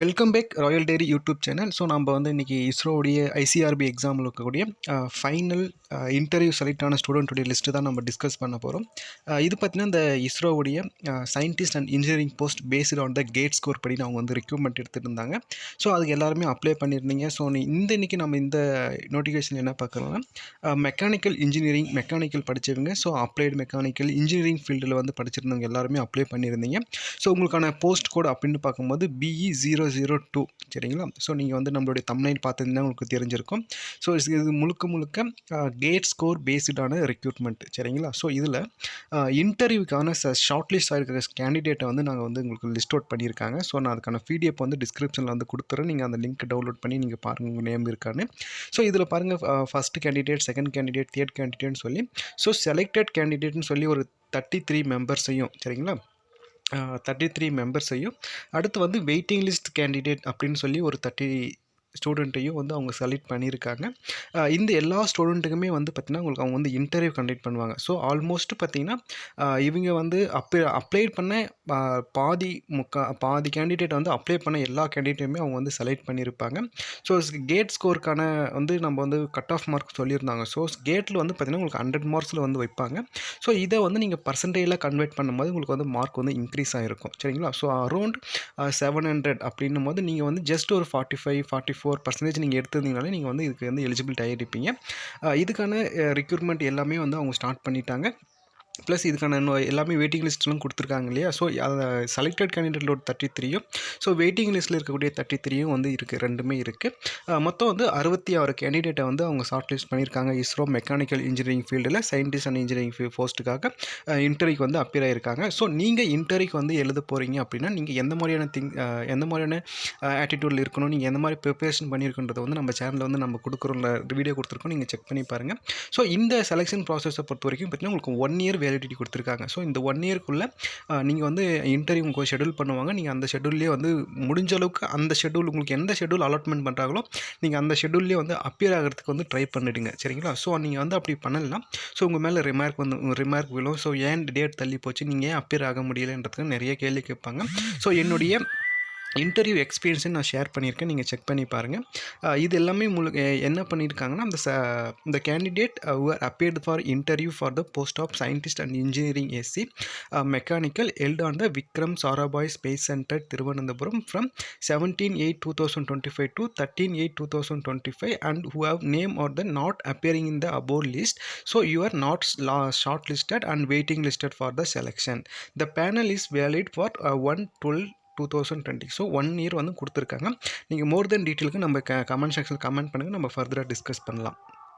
Welcome back Royal Dairy YouTube channel. So நம்ம வந்து இன்றைக்கி இஸ்ரோவுடைய ஐசிஆர்பி எக்ஸாமில் இருக்கக்கூடிய ஃபைனல் இன்டர்வியூ செலக்ட் ஆன ஸ்டூடெண்ட்டுடைய லிஸ்ட்டு தான் நம்ம டிஸ்கஸ் பண்ண போகிறோம். இது பார்த்திங்கன்னா இந்த இஸ்ரோவுடைய scientist and engineering post based on the GATE score படி அவங்க வந்து ரெக்ரூட்மெண்ட் எடுத்துகிட்டு இருந்தாங்க. ஸோ அதுக்கு எல்லாருமே அப்ளை பண்ணியிருந்தீங்க. ஸோ இன்றைக்கி நம்ம இந்த நோட்டிஃபிகேஷன் என்ன பார்க்குறோம்னா மெக்கானிக்கல் இன்ஜினியரிங் மெக்கானிக்கல் படித்தவங்க, ஸோ அப்ளைடு மெக்கானிக்கல் இன்ஜினியரிங் ஃபீல்டில் வந்து படிச்சிருந்தவங்க எல்லாருமே அப்ளை பண்ணியிருந்தீங்க. ஸோ உங்களுக்கான போஸ்ட் கோட் அப்படின்னு பார்க்கும்போது BE002 சரிங்களா. ஸோ நீங்கள் வந்து நம்மளுடைய தம்ப்நெயில் பார்த்திங்கன்னா உங்களுக்கு தெரிஞ்சிருக்கும். ஸோ இது முழுக்க கேட் ஸ்கோர் பேஸ்டான ரெக்ரூட்மெண்ட் சரிங்களா. ஸோ இதில் இன்டர்வியூக்கான ஷார்ட் லிஸ்ட் ஆகிருக்கிற கேண்டிடேட்டை வந்து நாங்கள் வந்து உங்களுக்கு லிஸ்ட் அவுட் பண்ணியிருக்காங்க. ஸோ நான் அதுக்கான பிடிஎஃப் வந்து டிஸ்கிரிப்ஷனில் வந்து கொடுத்துறேன். நீங்கள் அந்த லிங்க் டவுன்லோட் பண்ணி நீங்கள் பாருங்கள் உங்கள் நேம் இருக்கான்னு. ஸோ இதில் பாருங்கள் first candidate, second candidate, third கேண்டிடேட்னு சொல்லி ஸோ செலக்டட் கேண்டிடேட்னு சொல்லி ஒரு 33 மெம்பர்ஸையும் சரிங்களா 33 மெம்பர்ஸையும் அடுத்து வந்து வெயிட்டிங் லிஸ்ட் கேண்டிடேட் அப்படின்னு சொல்லி ஒரு 30 ஸ்டூடெண்ட்டையும் வந்து அவங்க செலக்ட் பண்ணியிருக்காங்க. இந்த எல்லா ஸ்டூடெண்ட்டுக்குமே வந்து பார்த்திங்கன்னா உங்களுக்கு அவங்க வந்து இன்டர்வியூ கண்டக்ட் பண்ணுவாங்க. ஸோ ஆல்மோஸ்ட் பார்த்திங்கன்னா இவங்க வந்து அப்ளை பண்ண பாதி கேண்டிடேட் வந்து அப்ளை பண்ண எல்லா கேண்டிடேட்டுமே அவங்க வந்து செலக்ட் பண்ணியிருப்பாங்க. ஸோ கேட் ஸ்கோருக்கான வந்து நம்ம வந்து கட் ஆஃப் மார்க் சொல்லியிருந்தாங்க. ஸோ கேட்டில் வந்து பார்த்திங்கன்னா உங்களுக்கு 100 மார்க்ஸில் வந்து வைப்பாங்க. ஸோ இதை வந்து நீங்கள் பர்சன்டேஜில் கன்வெர்ட் பண்ணும்போது உங்களுக்கு வந்து மார்க் வந்து இன்க்ரீஸ் ஆகிருக்கும் சரிங்களா. ஸோ அரௌண்ட் 700 அப்படின்னும் போது நீங்கள் வந்து ஜஸ்ட் ஒரு 44% நீங்கள் எடுத்திருந்தீங்கனாலே நீங்கள் வந்து இதுக்கு வந்து எலிஜிபிலிட்டி ஆகிருப்பீங்க. இதுக்கான ரெக்ரூட்மெண்ட் எல்லாமே வந்து அவங்க ஸ்டார்ட் பண்ணிட்டாங்க. ப்ளஸ் இதுக்கான எல்லாமே வெயிட்டிங் லிஸ்ட்லாம் கொடுத்துருக்காங்க இல்லையா. ஸோ அதை செலக்டட் கேண்டிடேட்டில் ஒரு 33யும் ஸோ வெயிட்டிங் லிஸ்ட்டில் இருக்கக்கூடிய 33யும் வந்து இருக்குது, ரெண்டுமே இருக்குது. மொத்தம் வந்து 66 கேண்டிடேட்டை வந்து அவங்க ஷார்ட் லிஸ்ட் பண்ணியிருக்காங்க. இஸ்ரோ மெக்கானிக்கல் இன்ஜினியரிங் ஃபீல்டில் சயின்டிஸ்ட் அண்ட் இன்ஜினியரிங் போஸ்ட்டுக்காக இன்டர்வியூக்கு வந்து அப்பியர் ஆகியிருக்காங்க. ஸோ நீங்கள் இன்டர்வியூக்கு வந்து எழுத போகிறீங்க அப்படின்னா நீங்கள் எந்த மாதிரியான ஆட்டிடியூடில் இருக்கணும், நீங்கள் எந்த மாதிரி ப்ரிப்பரேஷன் பண்ணியிருக்குன்றதை வந்து நம்ம சேனலில் வந்து நம்ம கொடுக்குறோம், வீடியோ கொடுத்துருக்கோம், நீங்கள் செக் பண்ணி பாருங்கள். ஸோ இந்த செலெக்ஷன் ப்ராசஸை பொறுத்த வரைக்கும் பார்த்தீங்கன்னா உங்களுக்கு 1 இயர் வேலிடிட்டி கொடுத்துருக்காங்க. ஸோ இந்த 1 இயர்க்குள்ளே நீங்கள் வந்து இன்டர்வியூ உங்களுக்கு ஷெட்யூல் பண்ணுவாங்க. நீங்கள் அந்த ஷெட்யூல்லே வந்து முடிஞ்ச அளவுக்கு அந்த ஷெட்யூல் உங்களுக்கு எந்த ஷெட்யூல் அலாட்மெண்ட் பண்ணுறாங்களோ நீங்கள் அந்த ஷெட்யூல்லே வந்து அப்பியர் ஆகிறதுக்கு வந்து ட்ரை பண்ணிவிடுங்க சரிங்களா. ஸோ நீங்கள் வந்து அப்படி பண்ணலாம். ஸோ உங்கள் மேலே ரிமார்க் விழும். ஸோ ஏன் டேட் தள்ளி போச்சு, நீங்கள் ஏன் அப்பியர் ஆக முடியலைன்றதுக்கு நிறைய கேள்வி கேட்பாங்க. ஸோ என்னுடைய இன்டர்வியூ எக்ஸ்பீரியன்ஸை நான் ஷேர் பண்ணியிருக்கேன், நீங்கள் செக் பண்ணி பாருங்கள். இது எல்லாமே என்ன பண்ணியிருக்காங்கன்னா இந்த candidate who are appeared for interview for the post of scientist and engineering SC mechanical held on the Vikram Sarabhai Space Center Thiruvananthapuram from 17/8/2025 to 13/8/2025 and who have name or the not appearing in the above list. So you are not shortlisted and waiting listed for the selection. The panel is valid for 1/12/2020. So 1 year வந்து கொடுத்துருக்காங்க. நீங்கள் மோர் தென் டீட்டெயிலுக்கு நம்ம comment செக்ஷனில் comment பண்ணுங்கள், நம்ம ஃபர்தராக discuss பண்ணலாம்.